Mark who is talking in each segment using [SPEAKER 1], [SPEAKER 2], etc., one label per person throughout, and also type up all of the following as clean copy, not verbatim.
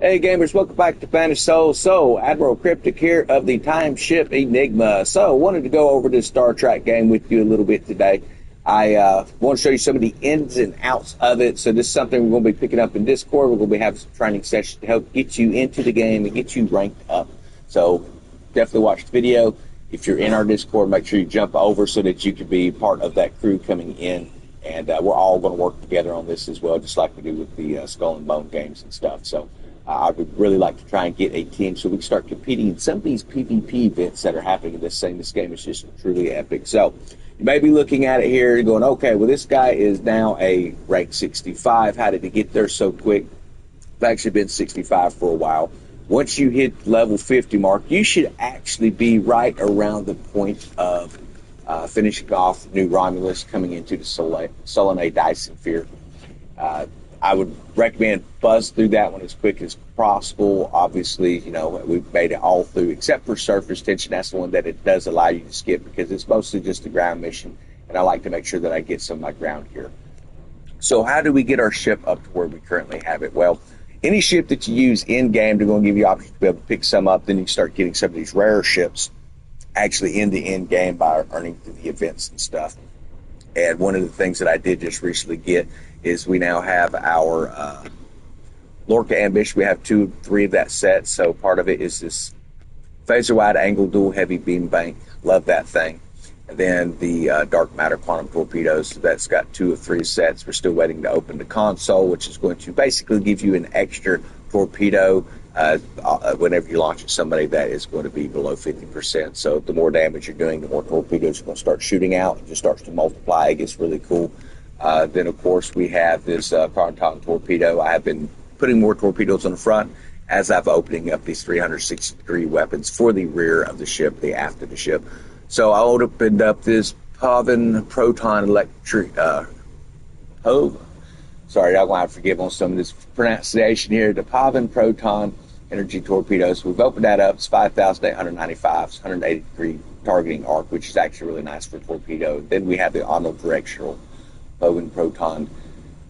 [SPEAKER 1] Hey gamers, welcome back to Spanish Soul. So, Admiral Cryptic here of the time ship Enigma. So, wanted to go over this Star Trek game with you a little bit today. I want to show you some of the ins and outs of it. So, this is something we're going to be picking up in Discord. We're going to be having some training sessions to help get you into the game and get you ranked up. So, definitely watch the video. If you're in our Discord, make sure you jump over so that you can be part of that crew coming in. And we're all going to work together on this as well, just like we do with the Skull and Bone games and stuff. So, I would really like to try and get a team so we can start competing in some of these PvP events that are happening in this thing. This game is just truly epic. So you may be looking at it here and going, okay, well, this guy is now a rank 65. How did he get there so quick? I've actually been 65 for a while. Once you hit level 50 mark, you should actually be right around the point of finishing off New Romulus, coming into the Solanae Dyson Sphere. I would recommend buzz through that one as quick as possible. Obviously, you know, we've made it all through except for surface tension. That's the one that it does allow you to skip because it's mostly just a ground mission, and I like to make sure that I get some of my ground here. So how do we get our ship up to where we currently have it? Well, any ship that you use in-game, they're going to give you options to be able to pick some up. Then you can start getting some of these rarer ships actually in the end-game by earning through the events and stuff. And one of the things that I did just recently get is we now have our Lorca Ambition. We have 2 of 3 of that set. So part of it is this phaser wide angle dual heavy beam bank. Love that thing. And then the dark matter quantum torpedoes. So that's got 2 of 3 sets. We're still waiting to open the console, which is going to basically give you an extra torpedo whenever you launch at somebody that is going to be below 50%. So the more damage you're doing, the more torpedoes you're going to start shooting out. It just starts to multiply. It gets really cool. Then, of course, we have this Carnton torpedo. I have been putting more torpedoes on the front as I've opening up these 360-degree weapons for the rear of the ship, the aft of the ship. So I opened up this Pahvo Proton Electric Sorry, I'm going to have to forgive on some of this pronunciation here. The Pahvo Proton Energy Torpedoes. We've opened that up. It's 5,895, 180-degree targeting arc, which is actually really nice for a torpedo. Then we have the omnidirectional Pahvo Proton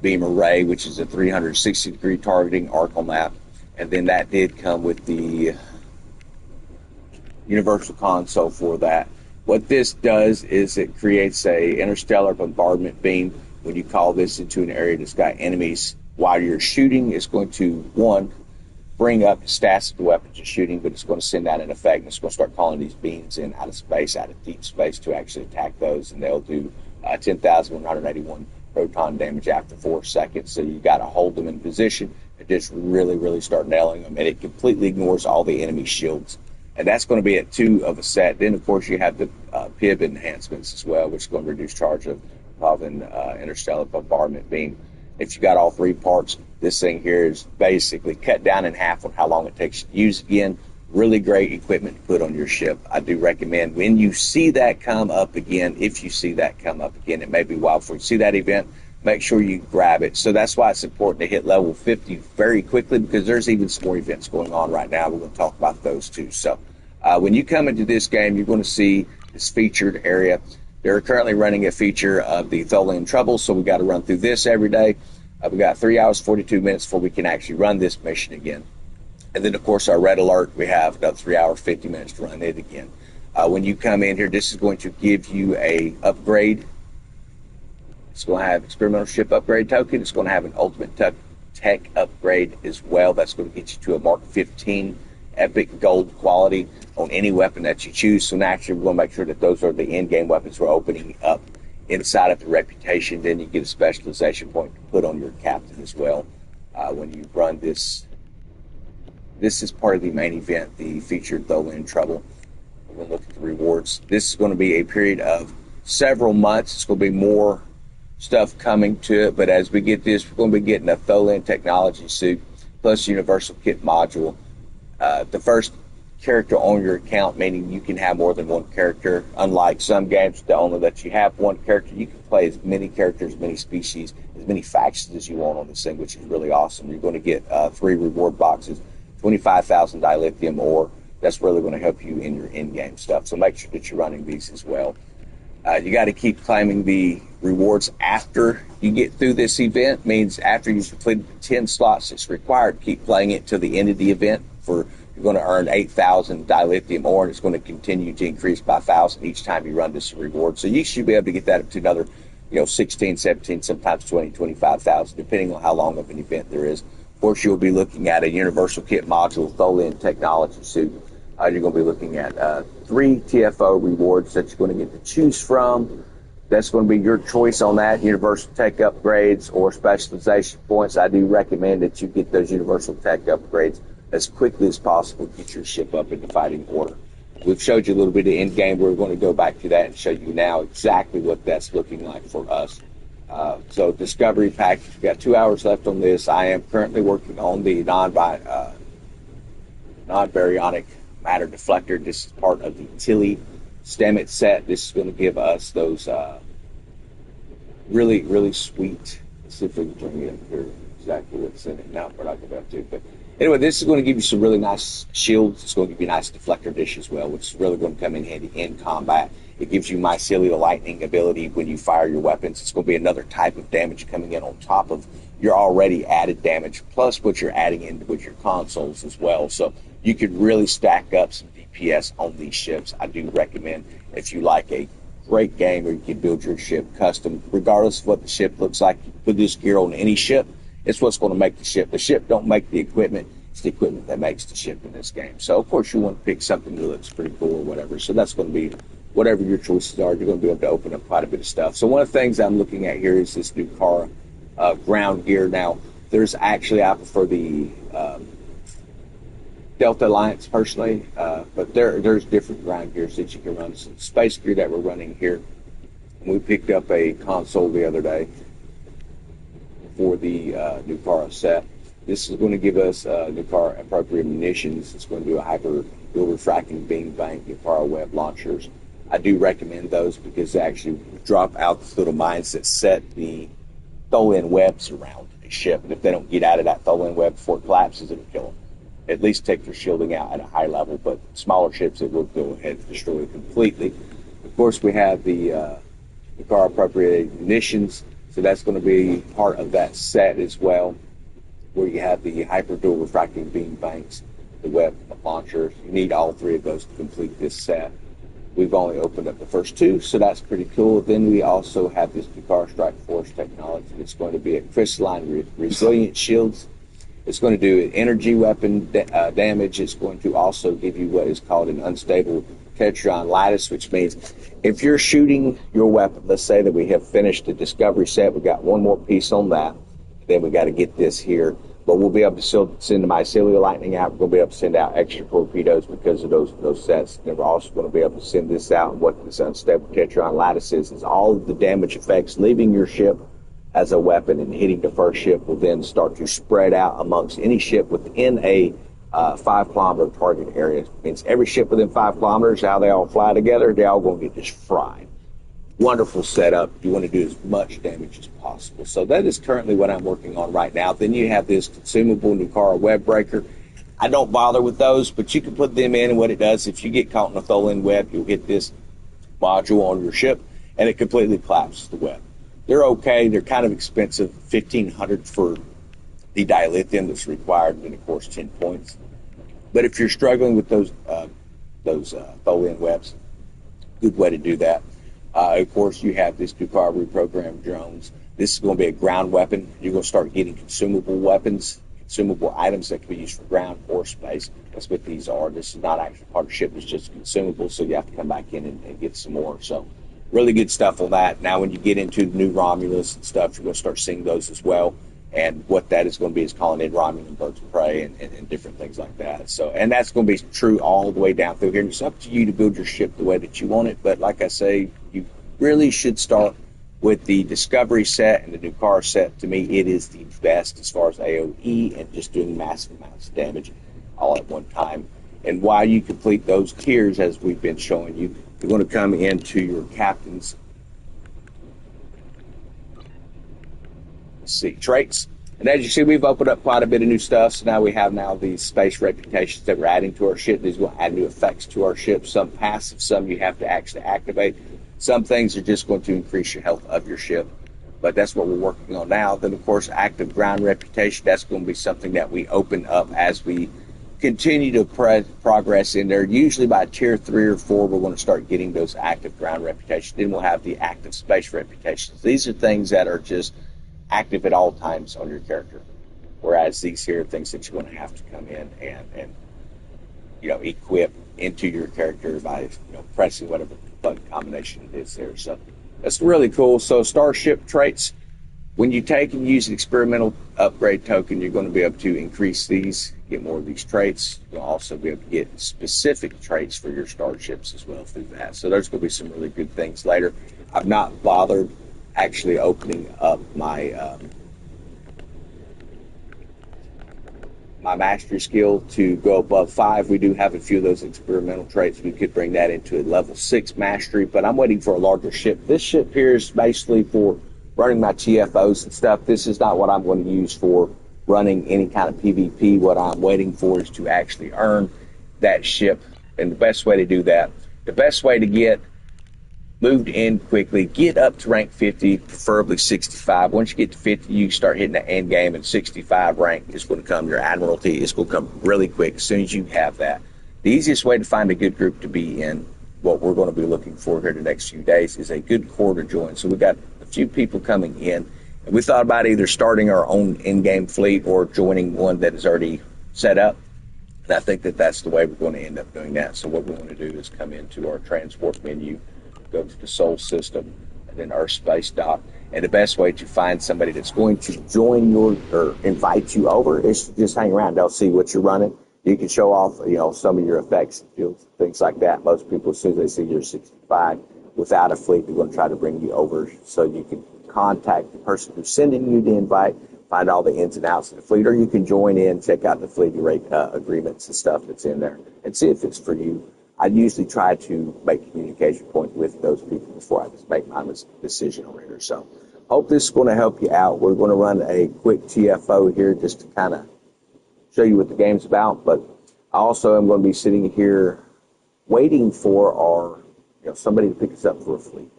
[SPEAKER 1] Beam Array, which is a 360-degree targeting arc on that. And then that did come with the universal console for that. What this does is it creates a interstellar bombardment beam. When you call this into an area that's got enemies while you're shooting, it's going to, one, bring up the stats of the weapons you're shooting, but it's going to send out an effect, and it's going to start calling these beams in out of space, out of deep space, to actually attack those, and they'll do 10,181 proton damage after 4 seconds. So you got to hold them in position and just really start nailing them, and it completely ignores all the enemy shields. And that's going to be at 2 of a set. Then, of course, you have the PIB enhancements as well, which is going to reduce charge of interstellar bombardment beam. If you got all 3 parts, this thing here is basically cut down in half on how long it takes to use again. Really great equipment to put on your ship. I do recommend when you see that come up again, if you see that come up again, it may be a while before you see that event, make sure you grab it. So that's why it's important to hit level 50 very quickly, because there's even some more events going on right now. We're going to talk about those too. So when you come into this game, you're going to see this featured area. They're currently running a feature of the Tholian Trouble, so we got to run through this every day. We got 3 hours, 42 minutes before we can actually run this mission again. And then, of course, our Red Alert, we have another 3 hours, 50 minutes to run it again. When you come in here, this is going to give you a upgrade. It's going to have experimental ship upgrade token. It's going to have an ultimate tech upgrade as well. That's going to get you to a Mark 15 epic gold quality on any weapon that you choose. So naturally, we're going to make sure that those are the in-game weapons we're opening up inside of the reputation. Then you get a specialization point to put on your captain as well. When you run this is part of the main event, the featured Tholian Trouble. We're going to look at the rewards. This is going to be a period of several months. It's going to be more stuff coming to it, but as we get this, we're going to be getting a Tholian technology suit plus universal kit module. The first character on your account, meaning you can have more than one character. Unlike some games that only let you have one character, you can play as many characters, many species, as many factions as you want on this thing, which is really awesome. You're going to get 3 reward boxes, 25,000 dilithium ore. That's really going to help you in your in-game stuff. So make sure that you're running these as well. You got to keep claiming the rewards after you get through this event. Means after you've completed the 10 slots it's required, keep playing it till the end of the event. You're going to earn 8,000 dilithium ore, and it's going to continue to increase by 1,000 each time you run this reward. So you should be able to get that up to another, 16, 17, sometimes 20, 25,000, depending on how long of an event there is. Of course, you'll be looking at a universal kit module, Tholin technology suit. You're going to be looking at 3 TFO rewards that you're going to get to choose from. That's going to be your choice on that. Universal tech upgrades or specialization points. I do recommend that you get those universal tech upgrades as quickly as possible to get your ship up into fighting order. We've showed you a little bit of end game. We're going to go back to that and show you now exactly what that's looking like for us. So discovery package, we've got 2 hours left on this. I am currently working on the non-baryonic matter deflector. This is part of the Tilly Stammet set. This is going to give us those really, really sweet. Let's see if we can bring it up here exactly what's in it. No, we're not going to be able to. But anyway, this is going to give you some really nice shields. It's going to give you a nice deflector dish as well, which is really going to come in handy in combat. It gives you mycelial lightning ability when you fire your weapons. It's going to be another type of damage coming in on top of your already added damage, plus what you're adding in with your consoles as well. So you could really stack up some DPS on these ships. I do recommend, if you like a great game where you can build your ship custom, regardless of what the ship looks like, you put this gear on any ship. It's what's going to make the ship. The ship don't make the equipment. It's the equipment that makes the ship in this game. So, of course, you want to pick something that looks pretty cool or whatever. So that's going to be whatever your choices are. You're going to be able to open up quite a bit of stuff. So one of the things I'm looking at here is this new car ground gear. Now, there's actually, I prefer the Delta Alliance personally, but there's different ground gears that you can run. So the space gear that we're running here, we picked up a console the other day for the Nucara set. This is going to give us Nucara appropriate munitions. It's going to do a hyper dual refracting beam bank, Nucara web launchers. I do recommend those because they actually drop out the little mines that set the Tholin webs around a ship. And if they don't get out of that Tholin web before it collapses, it'll kill them. At least take their shielding out at a high level, but smaller ships, it will go ahead and destroy it completely. Of course, we have the Nucara appropriated munitions. So that's going to be part of that set as well, where you have the hyper dual refracting beam banks, the web launchers. You need all 3 of those to complete this set. We've only opened up the first 2, so that's pretty cool. Then we also have this Nucara Strike Force technology. It's going to be a crystalline resilient shields. It's going to do energy weapon damage. It's going to also give you what is called an unstable Tetron lattice, which means if you're shooting your weapon, let's say that we have finished the discovery set, we've got one more piece on that, then we got to get this here, but we'll be able to still send the mycelial lightning out. We're going to be able to send out extra torpedoes because of those sets. Then we're also going to be able to send this out. And what this unstable Tetron lattice is all of the damage effects leaving your ship as a weapon and hitting the first ship will then start to spread out amongst any ship within a 5-kilometer target area. It means every ship within 5 kilometers, how they all fly together, they're all going to get just fried. Wonderful setup. You want to do as much damage as possible. So that is currently what I'm working on right now. Then you have this consumable Nucara web breaker. I don't bother with those, but you can put them in, and what it does, if you get caught in a Tholin web, you'll get this module on your ship, and it completely collapses the web. They're okay. They're kind of expensive, $1,500 for the dilithium that's required, and of course 10 points. But if you're struggling with those Tholin webs, good way to do that. Of course, you have this Nucara reprogrammed drones. This is going to be a ground weapon. You're going to start getting consumable weapons, consumable items that can be used for ground or space. That's what these are. This is not actually part of the ship. It's just consumable, so you have to come back in and get some more. So really good stuff on that. Now, when you get into the new Romulus and stuff, you're going to start seeing those as well. And what that is going to be is calling in Romulan birds of prey and different things like that. So, and that's going to be true all the way down through here. And it's up to you to build your ship the way that you want it. But like I say, you really should start with the Discovery set and the Nucara set. To me, it is the best as far as AoE and just doing massive amounts of damage all at one time. And while you complete those tiers, as we've been showing you, you're going to come into your captain's traits. And as you see, we've opened up quite a bit of new stuff. So now we have these space reputations that we're adding to our ship. These will add new effects to our ship. Some passive, some you have to actually activate. Some things are just going to increase your health of your ship, but that's what we're working on now. Then, of course, active ground reputation, that's going to be something that we open up as we continue to progress in there. Usually by tier 3 or 4, we're going to start getting those active ground reputations. Then we'll have the active space reputations. These are things that are just active at all times on your character, whereas these here are things that you're going to have to come in and equip into your character by pressing whatever button combination it is there. So that's really cool. So starship traits, when you take and use an experimental upgrade token, you're going to be able to increase these, get more of these traits. You'll also be able to get specific traits for your starships as well through that. So there's going to be some really good things later. I've not bothered actually opening up my my mastery skill to go above 5. We do have a few of those experimental traits. We could bring that into a level 6 mastery, but I'm waiting for a larger ship. This ship here is basically for running my TFOs and stuff. This is not what I'm going to use for running any kind of PvP. What I'm waiting for is to actually earn that ship, and the best way to do that, the best way to get moved in quickly, get up to rank 50, preferably 65. Once you get to 50, you start hitting the end game, and 65 rank is going to come your admiralty. It's going to come really quick as soon as you have that. The easiest way to find a good group to be in, what we're going to be looking for here the next few days, is a good corps to join. So we've got a few people coming in, and we thought about either starting our own in-game fleet or joining one that is already set up. And I think that that's the way we're going to end up doing that. So what we want to do is come into our transport menu, go to the Sol system, and then Earth Space Dock. And the best way to find somebody that's going to join your or invite you over is to just hang around. They'll see what you're running. You can show off, some of your effects, things like that. Most people, as soon as they see you're 65 without a fleet, they're going to try to bring you over so you can contact the person who's sending you the invite, find all the ins and outs of the fleet, or you can join in, check out the fleet rate agreements and stuff that's in there, and see if it's for you. I usually try to make communication point with those people before I just make my decision over here. So hope this is going to help you out. We're going to run a quick TFO here just to kind of show you what the game's about. But I also am going to be sitting here waiting for our, somebody to pick us up for a fleet.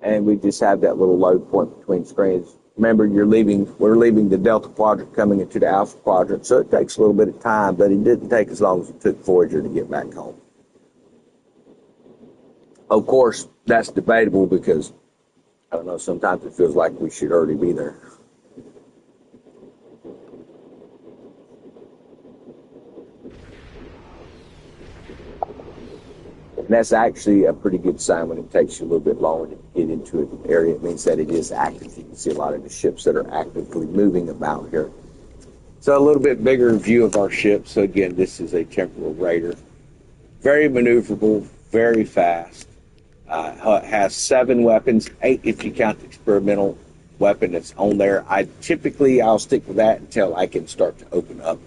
[SPEAKER 1] And we just have that little load point between screens. Remember, we're leaving the Delta Quadrant, coming into the Alpha Quadrant, so it takes a little bit of time, but it didn't take as long as it took Voyager to get back home. Of course, that's debatable because, I don't know, sometimes it feels like we should already be there. And that's actually a pretty good sign when it takes you a little bit longer to get into an area. It means that it is active. You can see a lot of the ships that are actively moving about here. So a little bit bigger view of our ship. So again, this is a temporal raider. Very maneuverable, very fast. Has 7 weapons, 8 if you count the experimental weapon that's on there. I'll stick with that until I can start to open up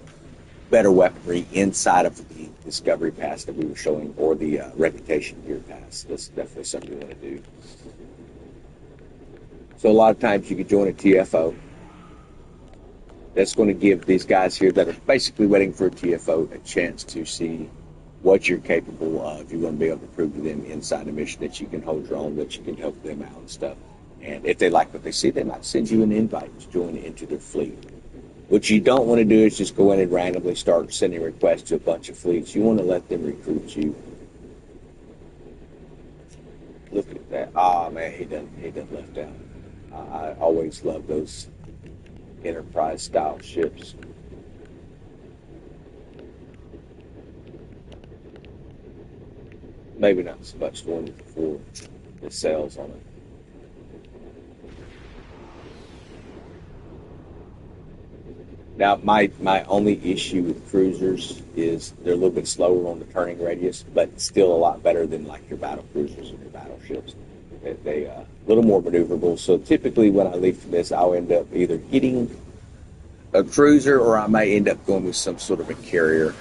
[SPEAKER 1] better weaponry inside of the Discovery Pass that we were showing, or the Reputation Gear Pass. That's definitely something we want to do. So a lot of times you can join a TFO. That's going to give these guys here that are basically waiting for a TFO a chance to see what you're capable of. You're going to be able to prove to them inside a mission that you can hold your own, that you can help them out and stuff. And if they like what they see, they might send you an invite to join into their fleet. What you don't want to do is just go in and randomly start sending requests to a bunch of fleets. You want to let them recruit you. Look at that. Oh, man, he done left out. I always love those Enterprise-style ships. Maybe not so much the one before the sails on it. Now, my only issue with cruisers is they're a little bit slower on the turning radius, but still a lot better than like your battle cruisers and your battleships. They a little more maneuverable. So typically when I leave from this, I'll end up either getting a cruiser or I may end up going with some sort of a carrier.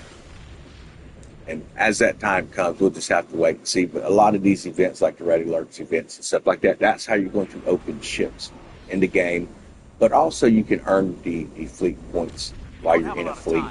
[SPEAKER 1] And as that time comes, we'll just have to wait and see. But a lot of these events, like the Red Alerts events and stuff like that, that's how you're going to open ships in the game. But also you can earn the fleet points while you're in a fleet.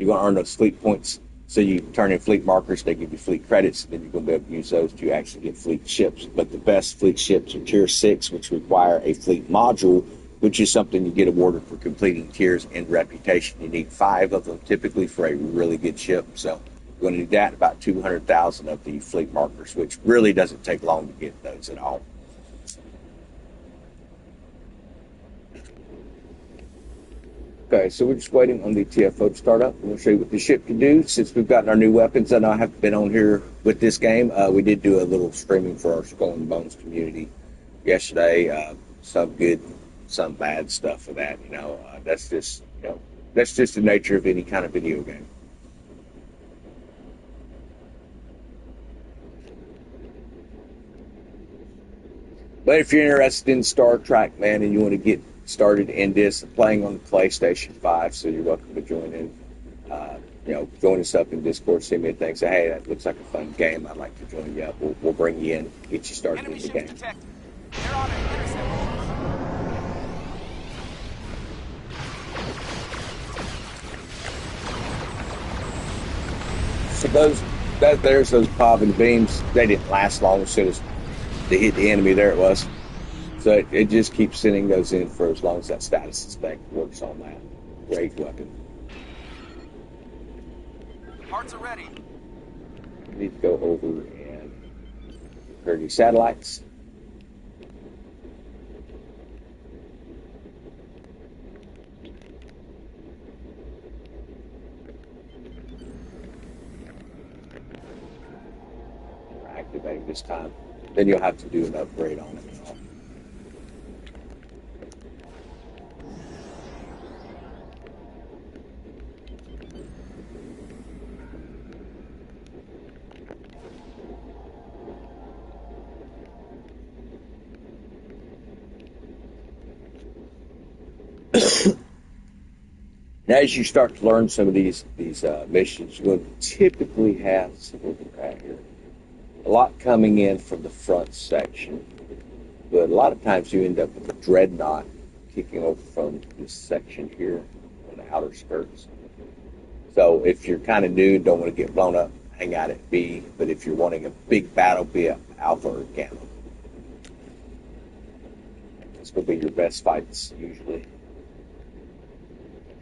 [SPEAKER 1] You're going to earn those fleet points. So you turn in fleet markers, they give you fleet credits, and then you're going to be able to use those to actually get fleet ships. But the best fleet ships are Tier 6, which require a fleet module, which is something you get awarded for completing tiers and reputation. You need 5 of them typically for a really good ship. So you're going to need that, about 200,000 of the fleet markers, which really doesn't take long to get those at all. Okay, so we're just waiting on the TFO to start up. I'm going to show you what the ship can do. Since we've gotten our new weapons, I know I haven't been on here with this game. We did do a little streaming for our Skull and Bones community yesterday. Some good, some bad stuff for that. That's just the nature of any kind of video game. But if you're interested in Star Trek, man, and you want to get started in this, playing on the PlayStation 5, so you're welcome to join in. Join us up in Discord, send me a thing, say, hey, that looks like a fun game, I'd like to join you up. We'll bring you in, get you started in the game.
[SPEAKER 2] Detected. They're on an intercept.
[SPEAKER 1] So there's those popping beams. They didn't last long. As soon as they hit the enemy, there it was. So it just keeps sending those in for as long as that status inspect works on that. Great weapon.
[SPEAKER 2] Parts are ready.
[SPEAKER 1] We need to go over and repair these satellites. We're activating this time. Then you'll have to do an upgrade on it. Now, as you start to learn some of these missions, you're going to typically have a lot coming in from the front section, but a lot of times you end up with a dreadnought kicking over from this section here on the outer skirts. So if you're kind of new and don't want to get blown up, hang out at B. But if you're wanting a big battle, be at Alpha or Gamma. It's going to be your best fights usually.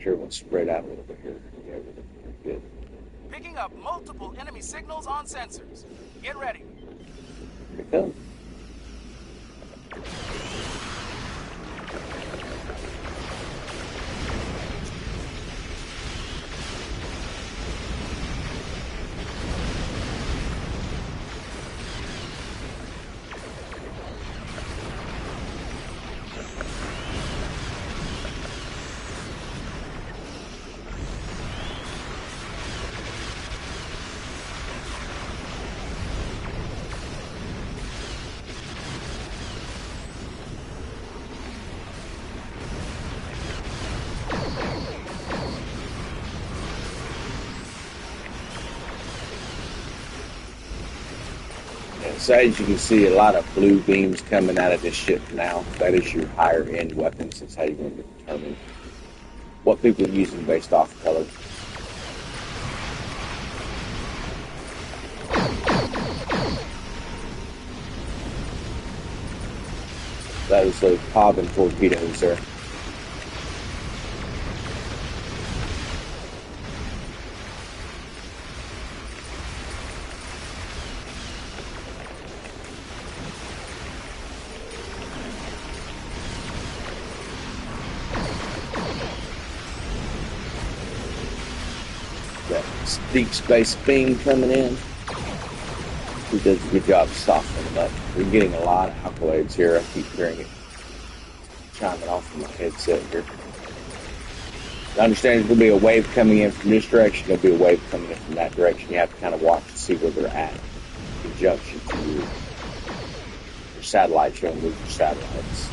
[SPEAKER 1] Sure, we'll spread out a little bit here. Yeah, we're good.
[SPEAKER 2] Picking up multiple enemy signals on sensors. Get ready.
[SPEAKER 1] Here it comes. So as you can see, a lot of blue beams coming out of this ship now. That is your higher end weapons. That's how you're going to determine what people are using based off color. Those Pahvo torpedoes there. Deep space beam coming in. He does a good job of softening them up. We're getting a lot of accolades here. I keep hearing it chiming off from my headset here. I understand there's going to be a wave coming in from this direction. There'll be a wave coming in from that direction. You have to kind of watch to see where they're at in conjunction to your satellites. You don't move your satellites.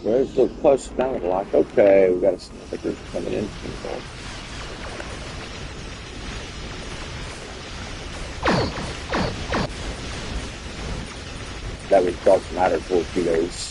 [SPEAKER 1] Well, it's a little close now. Like, okay, we got a sniper coming in. That was dark matter torpedoes.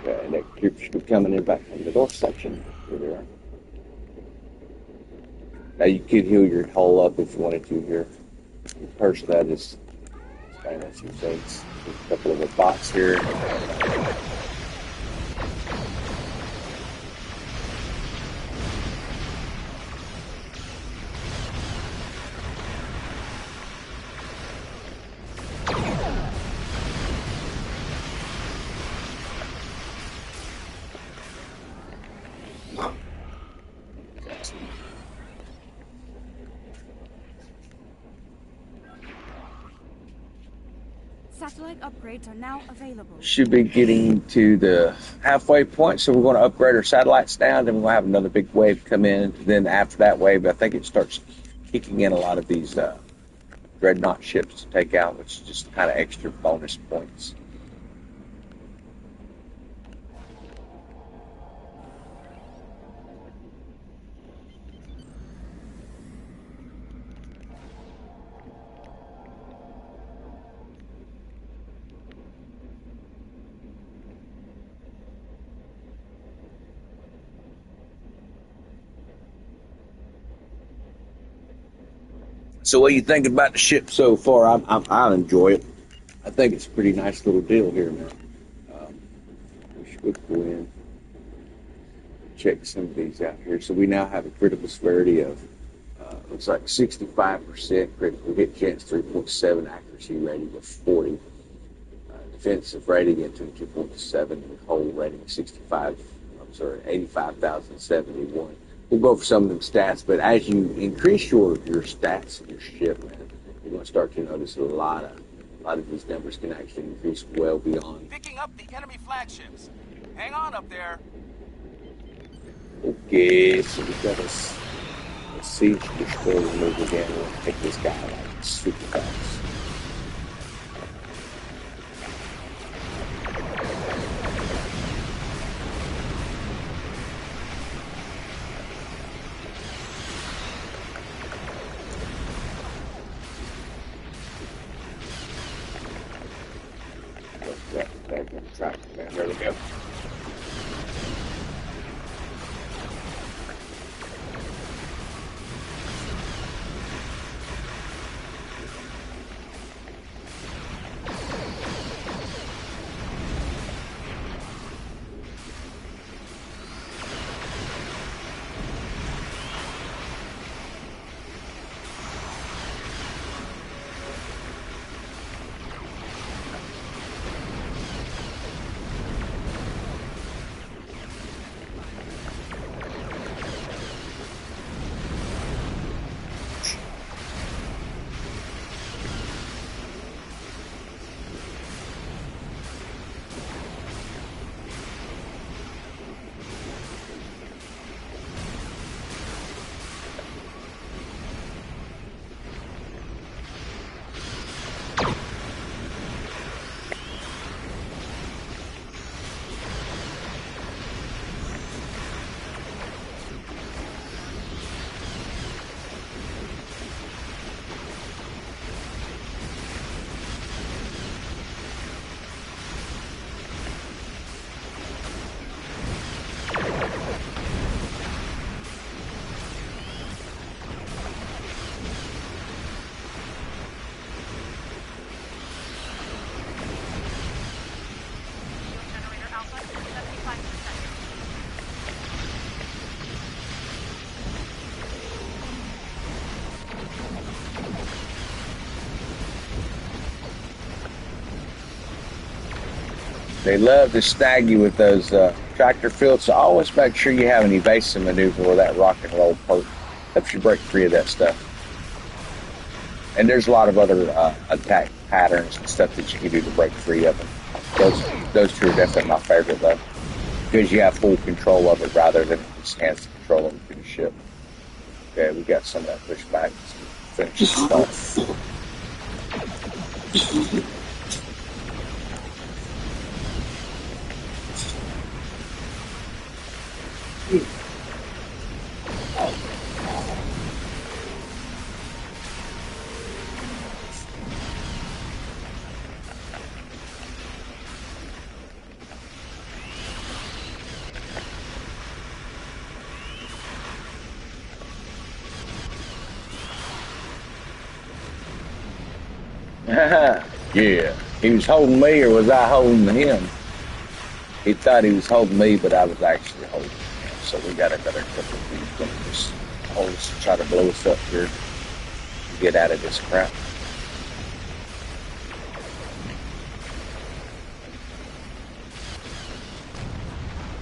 [SPEAKER 1] And that keeps coming in back from the north section over there. Now you could heal your hull up if you wanted to here. First, that is explain a few things. There's a couple of the bots here.
[SPEAKER 3] Satellite upgrades are now available.
[SPEAKER 1] Should be getting to the halfway point, so we're going to upgrade our satellites down. Then we'll have another big wave come in. Then after that wave, I think it starts kicking in a lot of these dreadnought ships to take out, which is just kind of extra bonus points. So, what are you thinking about the ship so far? I enjoy it. I think it's a pretty nice little deal here now. We should go in, check some of these out here. So we now have a critical severity of looks like 65% critical hit chance, 3.7 accuracy rating of 40, defensive rating at 22.7, and hull rating 85,071. We'll go over some of them stats, but as you increase your stats in your ship, man, you're going to start to notice a lot of these numbers can actually increase well beyond.
[SPEAKER 2] Picking up the enemy flagships. Hang on up there.
[SPEAKER 1] Okay, so we've got a siege destroyer move again. We'll take this guy like super fast. There we go. They love to snag you with those tractor fields, so always make sure you have an evasive maneuver or that rock and roll perk. Helps you break free of that stuff. And there's a lot of other attack patterns and stuff that you can do to break free of them. Those two are definitely my favorite, though, because you have full control of it rather than just hands control of the ship. Okay, we got some of that pushback. Finish this stuff. Yeah. He was holding me, or was I holding him? He thought he was holding me, but I was actually holding him. So we got another couple of these going to just hold us to try to blow us up here and get out of this crap.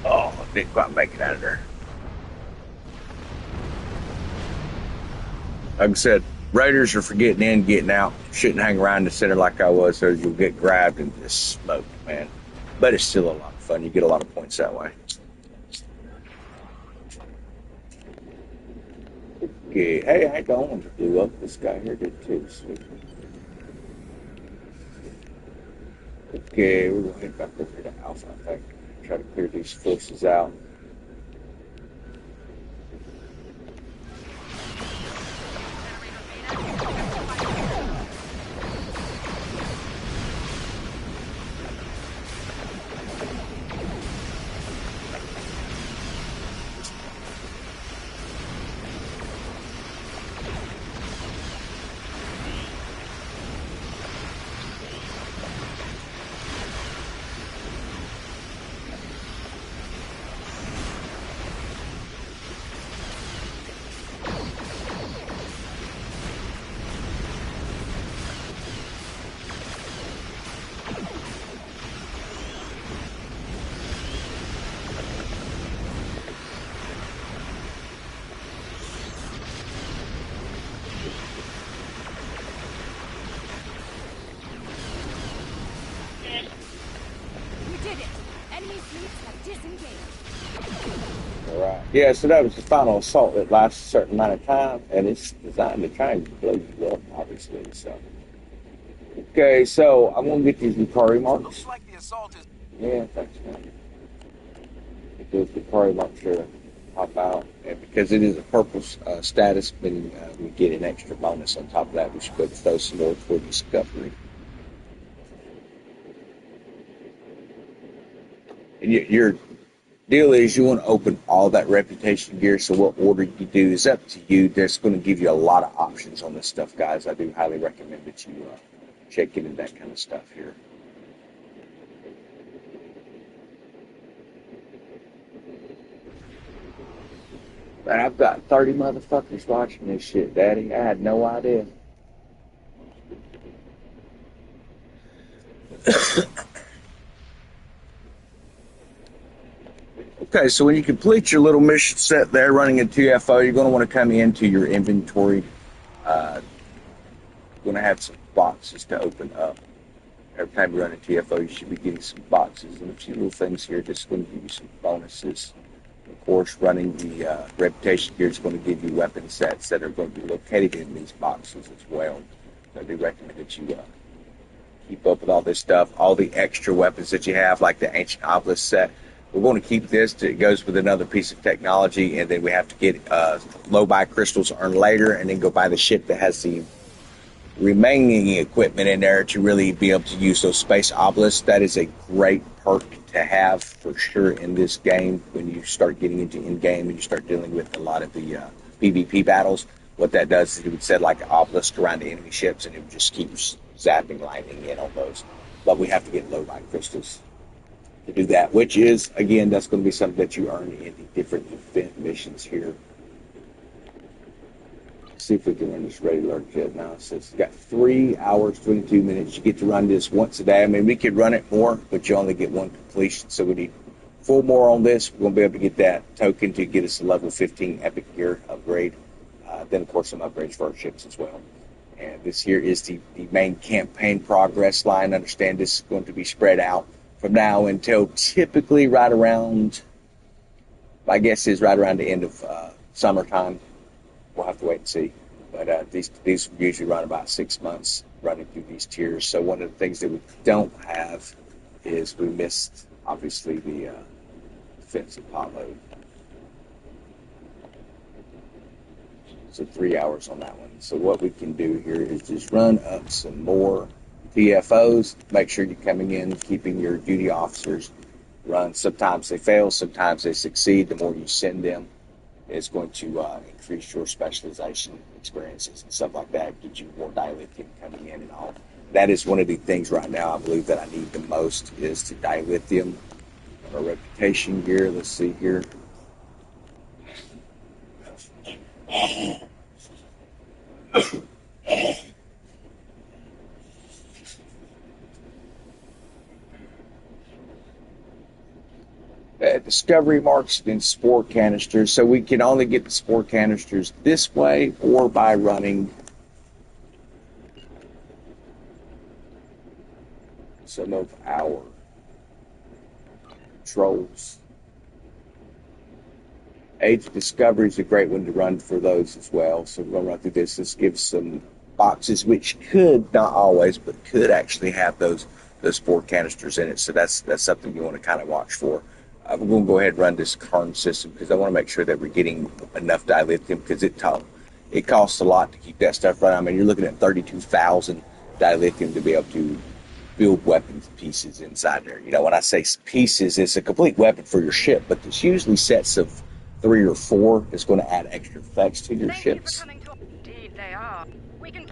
[SPEAKER 1] Oh, didn't quite make it out of there. Like I said, Raiders are for getting in, getting out. Shouldn't hang around in the center like I was, so you'll get grabbed and just smoked, man. But it's still a lot of fun. You get a lot of points that way. Okay, hey, I don't want to blew up. This guy here did too. Sweet. Okay, we're going to head back over here to Alpha, I think. Try to clear these forces out. Yeah, so that was the final assault that lasts a certain amount of time, and it's designed to try and blow you up, obviously. So, okay, so I'm gonna get these Lucari marks.
[SPEAKER 2] Looks like the assault is.
[SPEAKER 1] Yeah, thanks, man. Get those Lucari marks to pop out, and because it is a purple status, then we get an extra bonus on top of that. We should go throw some more toward discovery. And your deal is you want to open all that reputation gear, so what order you do is up to you. That's going to give you a lot of options on this stuff, guys. I do highly recommend that you check into that kind of stuff here. Man, I've got 30 motherfuckers watching this shit, Daddy. I had no idea. Okay, so when you complete your little mission set there running in TFO, you're going to want to come into your inventory. You're going to have some boxes to open up. Every time you run in TFO, you should be getting some boxes and a few little things here that's going to give you some bonuses. Of course, running the reputation gear is going to give you weapon sets that are going to be located in these boxes as well. So I do recommend that you keep up with all this stuff. All the extra weapons that you have, like the Ancient Obelisk set, we're going to keep this. It goes with another piece of technology, and then we have to get low-buy crystals earned later, and then go buy the ship that has the remaining equipment in there to really be able to use those space obelisks. That is a great perk to have for sure in this game when you start getting into in-game and you start dealing with a lot of the PvP battles. What that does is it would set like an obelisk around the enemy ships, and it would just keep zapping lightning in on those. But we have to get low-buy crystals to do that, which is, again, that's going to be something that you earn in the different event missions here. see if we can run this ready alert jet now. So it's got 3 hours, 22 minutes. You get to run this once a day. I mean, we could run it more, but you only get one completion. So we need 4 more on this. We're going to be able to get that token to get us a level 15 epic gear upgrade. Then, of course, some upgrades for our ships as well. And this here is the main campaign progress line. Understand this is going to be spread out from now until typically right around, my guess is right around the end of summertime. We'll have to wait and see. But these usually run about 6 months running through these tiers. So one of the things that we don't have is we missed, obviously, the defensive payload. So 3 hours on that one. So what we can do here is just run up some more TFOs. Make sure you're coming in, keeping your duty officers run. Sometimes they fail, sometimes they succeed. The more you send them, it's going to increase your specialization experiences and stuff like that. Get you more dilithium coming in and all. That is one of the things right now I believe that I need the most is the dilithium or reputation gear. Let's see here. Discovery marks in spore canisters, so we can only get the spore canisters this way or by running some of our trolls. Age of Discovery is a great one to run for those as well. So we're going to run through this. This gives some boxes which could, not always, but could actually have those spore canisters in it. So that's something you want to kind of watch for. We're going to go ahead and run this Karn system because I want to make sure that we're getting enough dilithium because it costs a lot to keep that stuff running. I mean, you're looking at 32,000 dilithium to be able to build weapons pieces inside there. You know, when I say pieces, it's a complete weapon for your ship, but there's usually sets of 3 or 4 that's going to add extra effects to your ships.
[SPEAKER 4] Indeed, they are. We can.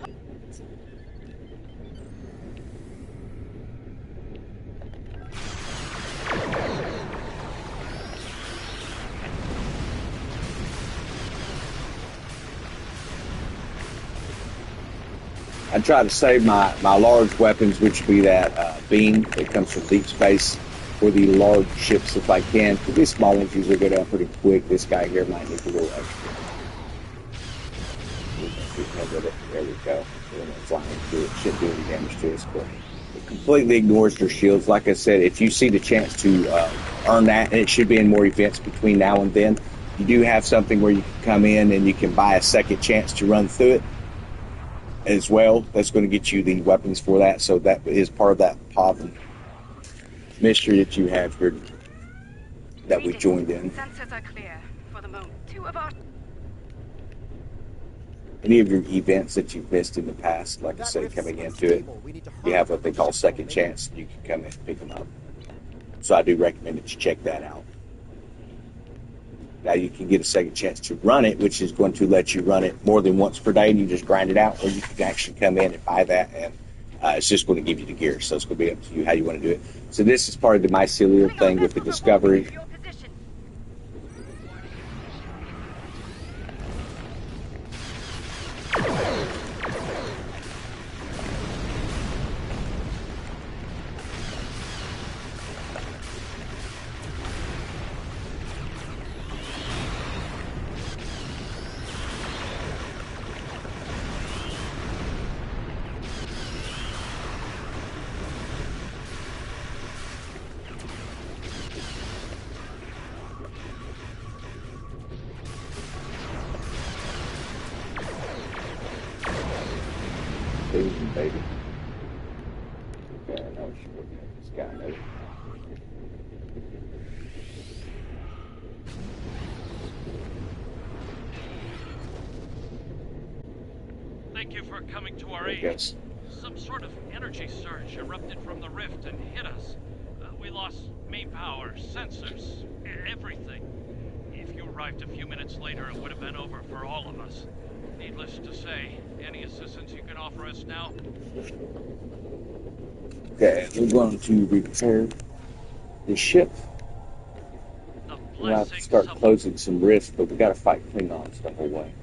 [SPEAKER 1] I try to save my large weapons, which would be that beam that comes from deep space, for the large ships if I can. For these small ones usually go down pretty quick. This guy here might need a little extra. There we go. Flying through it shouldn't do any damage to us, but it completely ignores your shields. Like I said, if you see the chance to earn that, and it should be in more events between now and then, you do have something where you can come in and you can buy a second chance to run through it as well. That's going to get you the weapons for that. So that is part of that Pahvo mystery that you have here that we joined in.
[SPEAKER 4] Sensors are clear for the moment. 2 of our.
[SPEAKER 1] Any of your events that you've missed in the past, like I said, coming into it, you have what they call second chance. You can come in and pick them up. So I do recommend that you check that out. Now you can get a second chance to run it, which is going to let you run it more than once per day, and you just grind it out, or you can actually come in and buy that, and it's just going to give you the gear. So it's going to be up to you how you want to do it. So this is part of the mycelial thing with the Discovery. Baby. Okay, I know she's looking at this guy. Maybe.
[SPEAKER 5] Thank you for coming to our aid.
[SPEAKER 1] Yes.
[SPEAKER 5] Some sort of energy surge erupted from the rift and hit us. We lost main power, sensors, everything. If you arrived a few minutes later, it would have been over for all of us. Needless to say, any assistance you can offer us now?
[SPEAKER 1] Okay, we're going to repair the ship. We'll have to start closing some rifts, but we got to fight Klingons the whole way.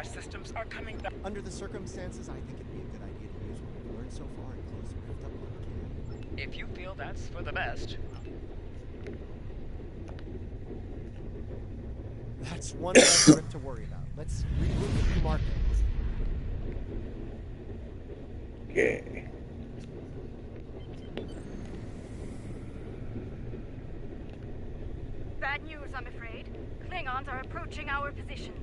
[SPEAKER 6] sabotage systems are coming back.
[SPEAKER 7] Under the circumstances, I think it'd be a good idea to use what we've learned so far and close the rift up when we can.
[SPEAKER 6] If you feel that's for the best.
[SPEAKER 7] That's one less rift to worry about. Let's regroup and mark it.
[SPEAKER 1] Okay.
[SPEAKER 4] Bad news, I'm afraid. Klingons are approaching our position.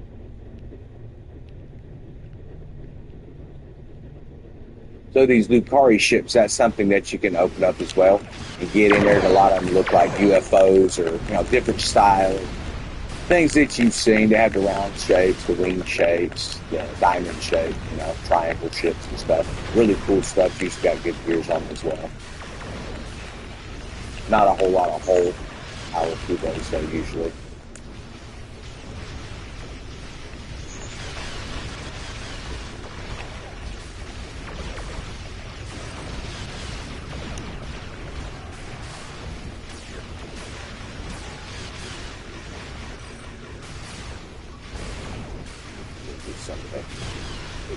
[SPEAKER 1] So these Lucari ships, that's something that you can open up as well and get in there. And a lot of them look like UFOs or different styles, things that you've seen. They have the round shapes, the wing shapes, the diamond shape, triangle ships and stuff. Really cool stuff. You've got good gears on them as well. Not a whole lot of hull power through those though usually.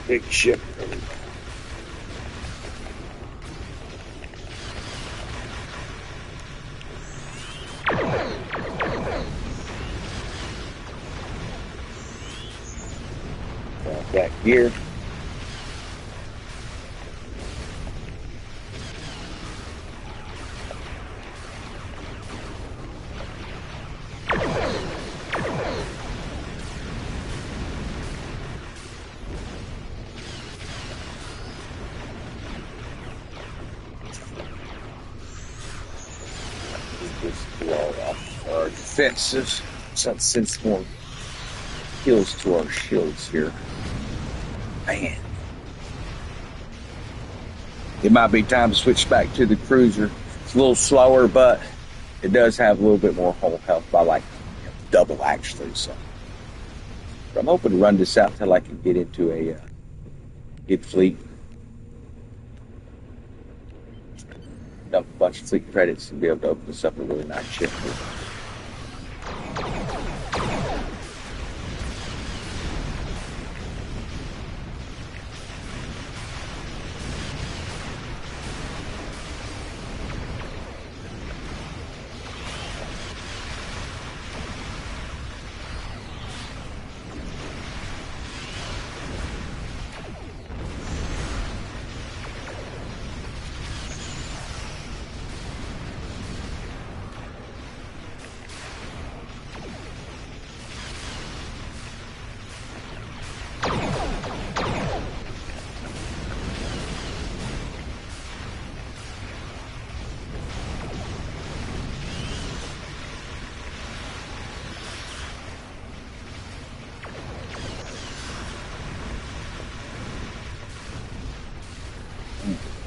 [SPEAKER 1] Big ship. That gear. Our defenses, so that sends more heals to our shields here. Man. It might be time to switch back to the cruiser. It's a little slower, but it does have a little bit more hull health by like double actually. So I'm hoping to run this out till I can get into a good fleet. Dump a bunch of fleet credits and be able to open this up a really nice ship.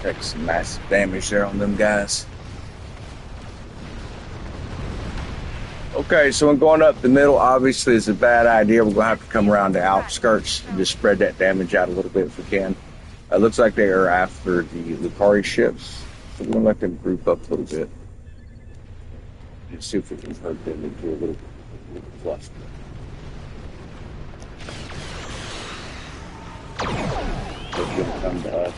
[SPEAKER 1] Take some massive damage there on them guys. Okay, so when going up the middle, obviously is a bad idea. We're going to have to come around the outskirts and just spread that damage out a little bit if we can. It looks like they are after the Lucari ships, so we're going to let them group up a little bit. And see if we can hurt them into a little cluster. They're going to come to us.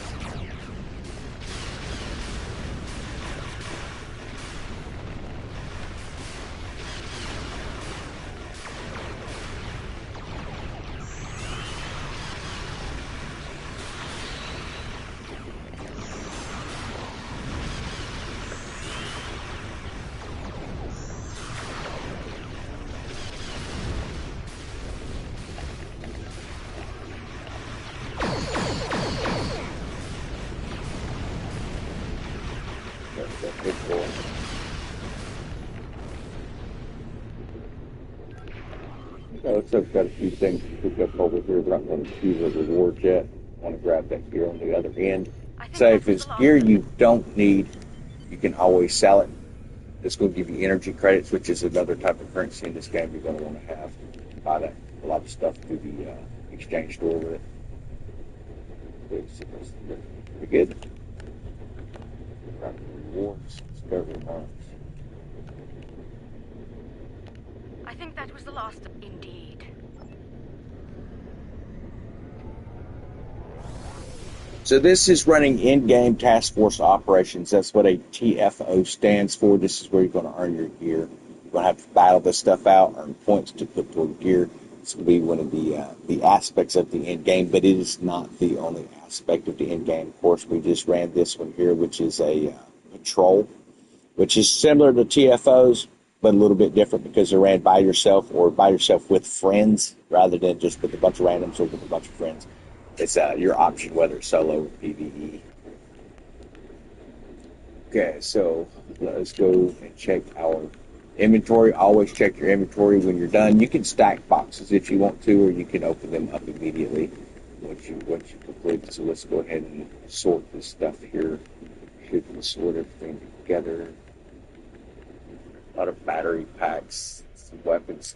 [SPEAKER 1] Looks like we've got a few things to pick up over here. We're not going to choose a reward yet. I want to grab that gear on the other end. So if it's gear you don't need, you can always sell it. It's going to give you energy credits, which is another type of currency in this game you're going to want to have. Buy that, a lot of stuff through the exchange store with it. Pretty good. Rewards, discovery marks.
[SPEAKER 4] I think that was the last. Indeed.
[SPEAKER 1] So this is running in-game task force operations. That's what a TFO stands for. This is where you're going to earn your gear. You're going to have to battle this stuff out, earn points to put toward gear. It's going to be one of the aspects of the end game, but it is not the only aspect of the end game. Of course, we just ran this one here, which is a patrol, which is similar to TFOs, but a little bit different because they're ran by yourself or by yourself with friends rather than just with a bunch of randoms or with a bunch of friends. It's your option whether it's solo or PvE. Okay, so let's go and check our inventory. Always check your inventory when you're done. You can stack boxes if you want to, or you can open them up immediately once you complete. So let's go ahead and sort this stuff here. Should we sort everything together? A lot of battery packs, some weapons.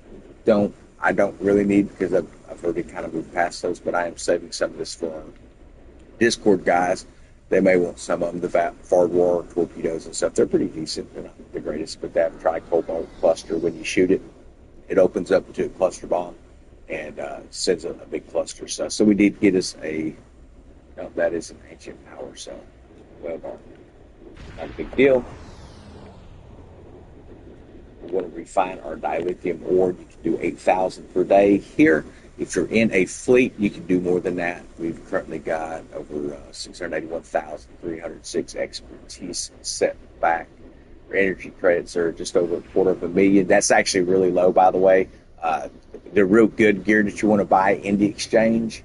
[SPEAKER 1] I don't really need because I've already kind of moved past those, but I am saving some of this for our Discord guys. They may want some of them, the Fard War torpedoes and stuff. They're pretty decent. They're not the greatest, but they have tri-cobalt cluster. When you shoot it, it opens up to a cluster bomb and sends a big cluster stuff. So we need to get us no, that is an ancient power cell. Well, not a big deal. We want to refine our dilithium ore. You can do 8,000 per day here. If you're in a fleet, you can do more than that. We've currently got over 681,306 expertise set back. Our energy credits are just over 250,000. That's actually really low, by the way. The real good gear that you want to buy in the exchange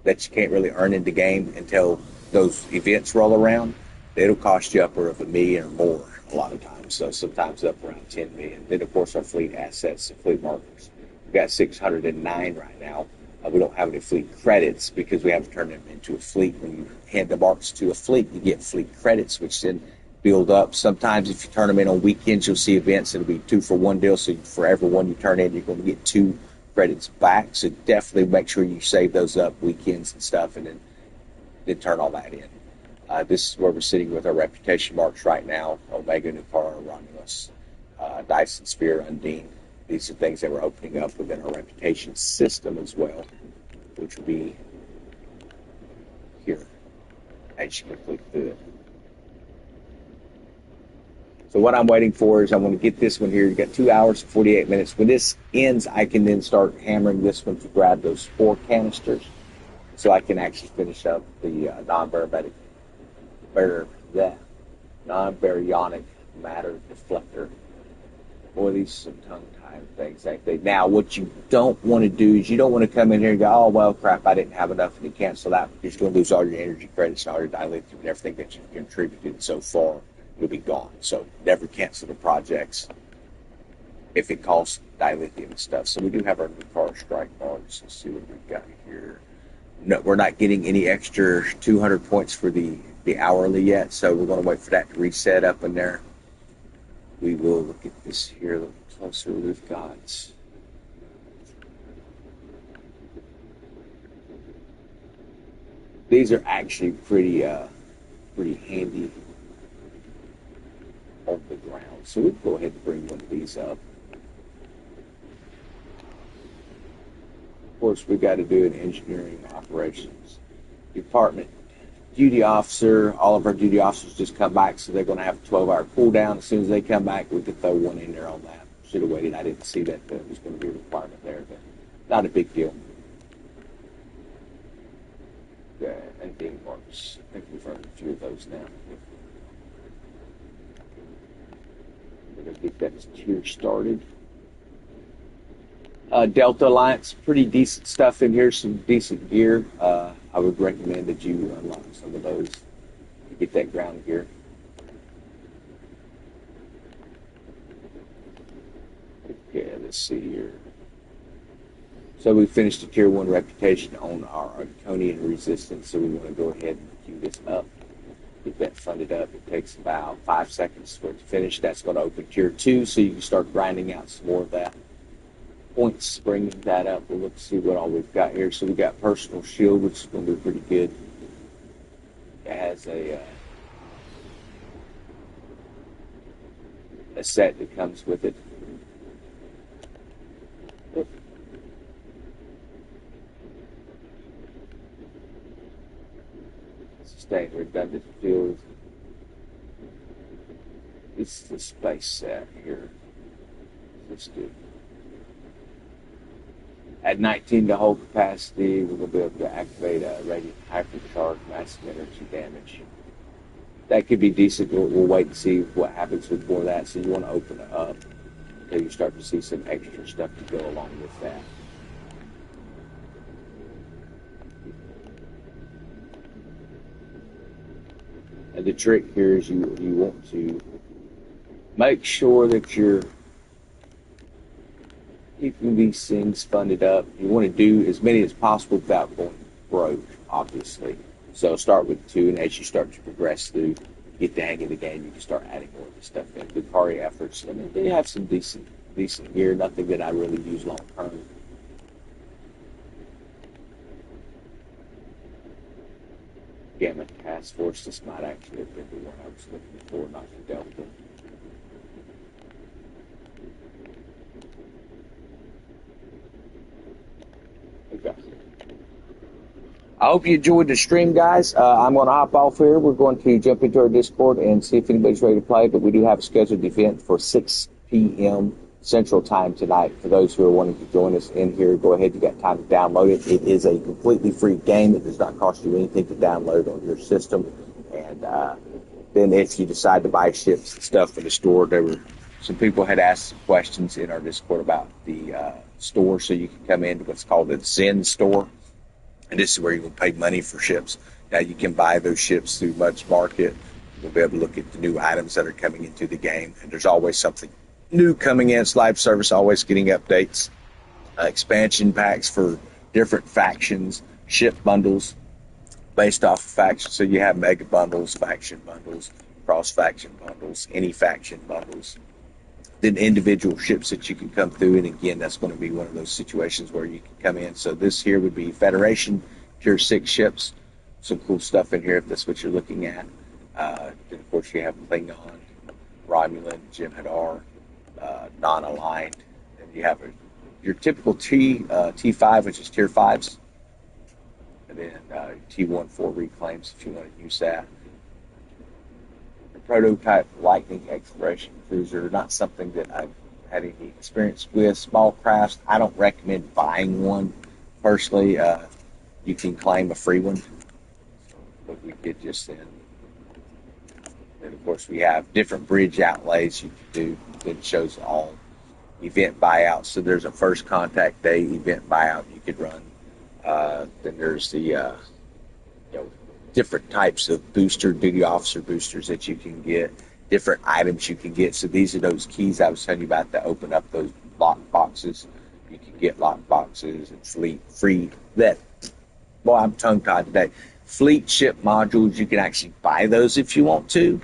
[SPEAKER 1] that you can't really earn in the game until those events roll around, it'll cost you upward of $1 million or more a lot of times. So sometimes up around 10 million. Then, of course, our fleet assets and fleet markers. We've got 609 right now. We don't have any fleet credits because we have to turn them into a fleet. When you hand the marks to a fleet, you get fleet credits, which then build up. Sometimes if you turn them in on weekends, you'll see events. It'll be 2-for-1 deal. So for every one you turn in, you're going to get 2 credits back. So definitely make sure you save those up weekends and stuff, and then turn all that in. This is where we're sitting with our reputation marks right now. Omega, Nukara, Romulus, Dyson Sphere, Undine. These are things that we're opening up within our reputation system as well, which will be here as you complete through it. So what I'm waiting for is I want to get this one here. You've got 2 hours and 48 minutes. When this ends, I can then start hammering this one to grab those 4 canisters so I can actually finish up the non-baryonic matter deflector. Boy, these are some tongue-tied things, ain't they? Now, what you don't want to do is you don't want to come in here and go, oh, well, crap, I didn't have enough, and you cancel that. You're going to lose all your energy credits and all your dilithium and everything that you've contributed so far. It'll be gone. So never cancel the projects if it costs dilithium and stuff. So we do have our new car strike marks. Let's see what we've got here. No, we're not getting any extra 200 points for the hourly yet, so we're going to wait for that to reset up in there. We will look at this here a little closer. We've got these are actually pretty handy on the ground. So we'll go ahead and bring one of these up. Of course, we've got to do an engineering operations department. Duty officer, all of our duty officers just come back, so they're going to have a 12-hour cooldown. As soon as they come back, we could throw one in there on that. Should have waited. I didn't see that there was going to be a requirement there, but not a big deal. Okay, and ding marks. I think we've earned a few of those now. We're going to get that tier started. Delta Alliance, pretty decent stuff in here, some decent gear. I would recommend that you unlock some of those to get that ground gear. Okay, let's see here. So we finished the Tier 1 reputation on our Arconian Resistance, so we want to go ahead and queue this up. Get that funded up. It takes about 5 seconds for it to finish. That's going to open Tier 2, so you can start grinding out some more of that. Points, bringing that up. We'll look to see what all we've got here. So we got personal shield, which is going to be pretty good. It has a set that comes with it. Sustain redundant field. This is the space set here. Let's do. At 19 to hold capacity, we're going to be able to activate a radiant hypercharge, massive energy damage. That could be decent. We'll wait and see what happens with more of that. So you want to open it up until you start to see some extra stuff to go along with that. And the trick here is you want to make sure that you're keeping these things funded up. You want to do as many as possible without going broke, obviously. So start with 2, and as you start to progress through, get the hang of the game, you can start adding more of this stuff in. Lucari efforts, I mean, they have some decent gear, nothing that I really use long term. Gamma Task Force, this might actually have been the one I was looking for, not the Delta. Okay. I hope you enjoyed the stream, guys. I'm going to hop off here. We're going to jump into our Discord and see if anybody's ready to play, but we do have a scheduled event for 6 p.m. Central Time tonight. For those who are wanting to join us in here, go ahead. You got time to download it. It is a completely free game. It does not cost you anything to download on your system. And then if you decide to buy ships and stuff for the store, some people had asked some questions in our Discord about the store, so you can come into what's called the Zen store. And this is where you will pay money for ships. Now you can buy those ships through Mud's Market. You'll be able to look at the new items that are coming into the game. And there's always something new coming in. It's live service, always getting updates. Expansion packs for different factions. Ship bundles based off of factions. So you have mega bundles, faction bundles, cross-faction bundles, any faction bundles. Then individual ships that you can come through, and again, that's going to be one of those situations where you can come in. So this here would be Federation, Tier 6 ships. Some cool stuff in here if that's what you're looking at. Then, of course, you have Klingon, Romulan, Jem'Hadar, non-aligned. And you have your typical T5, which is Tier 5s. And then T14 reclaims if you want to use that. Prototype Lightning exploration cruiser, not something that I've had any experience with. Small crafts, I don't recommend buying one personally. You can claim a free one, but we did just then. And of course, we have different bridge outlays you can do. It shows all event buyouts. So there's a first contact day event buyout you could run. Then there's the different types of duty officer boosters that you can get, different items you can get. So these are those keys I was telling you about that open up those lock boxes. You can get lock boxes and free that. Boy, I'm tongue-tied today. Fleet ship modules, you can actually buy those if you want to.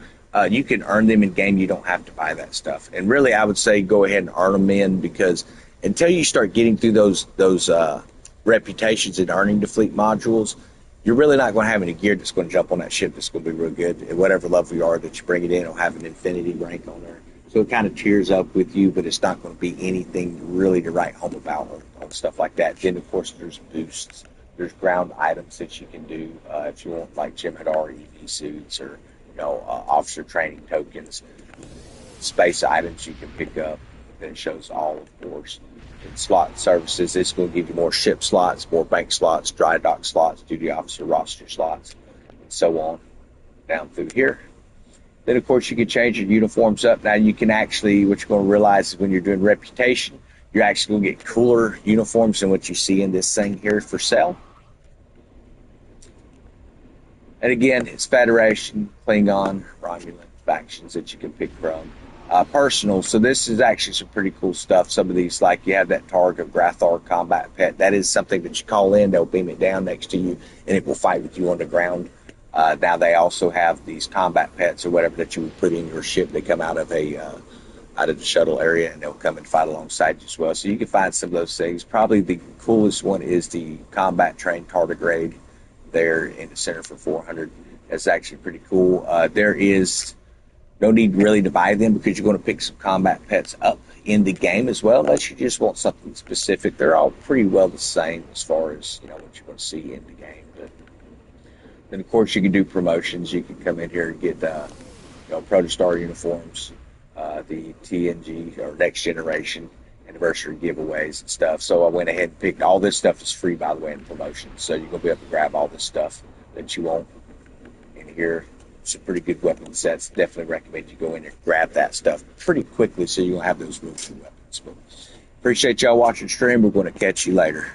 [SPEAKER 1] You can earn them in game. You don't have to buy that stuff. And really, I would say go ahead and earn them in, because until you start getting through those reputations and earning the fleet modules, you're really not going to have any gear that's going to jump on that ship that's going to be real good. At whatever level you are that you bring it in, it'll have an infinity rank on there. So it kind of cheers up with you, but it's not going to be anything really to write home about on stuff like that. Then, of course, there's boosts. There's ground items that you can do if you want, like Jem'Hadar EV suits or officer training tokens. Space items you can pick up. Then it shows all, of course. In slot services, it's going to give you more ship slots, more bank slots, dry dock slots, duty officer roster slots, and so on down through here. Then, of course, you can change your uniforms up. Now, you can actually, what you're going to realize is when you're doing reputation, you're actually going to get cooler uniforms than what you see in this thing here for sale. And again, it's Federation, Klingon, Romulan factions that you can pick from. Personal, so this is actually some pretty cool stuff. Some of these, like you have that Targa Grathar combat pet. That is something that you call in, they'll beam it down next to you, and it will fight with you on the ground. Now they also have these combat pets or whatever that you would put in your ship. They come out of the shuttle area, and they'll come and fight alongside you as well. So you can find some of those things. Probably the coolest one is the combat trained tardigrade there in the center for 400. That's actually pretty cool. There is no need really to buy them because you're going to pick some combat pets up in the game as well, unless you just want something specific. They're all pretty well the same as far as what you're going to see in the game. But Then, of course, you can do promotions. You can come in here and get, Protostar uniforms, the TNG or Next Generation anniversary giveaways and stuff. So I went ahead and picked all this stuff is free, by the way, in promotions. So you're going to be able to grab all this stuff that you want in here. Some pretty good weapon sets. Definitely recommend you go in and grab that stuff pretty quickly so you're going to have those military weapons. But appreciate y'all watching the stream. We're going to catch you later.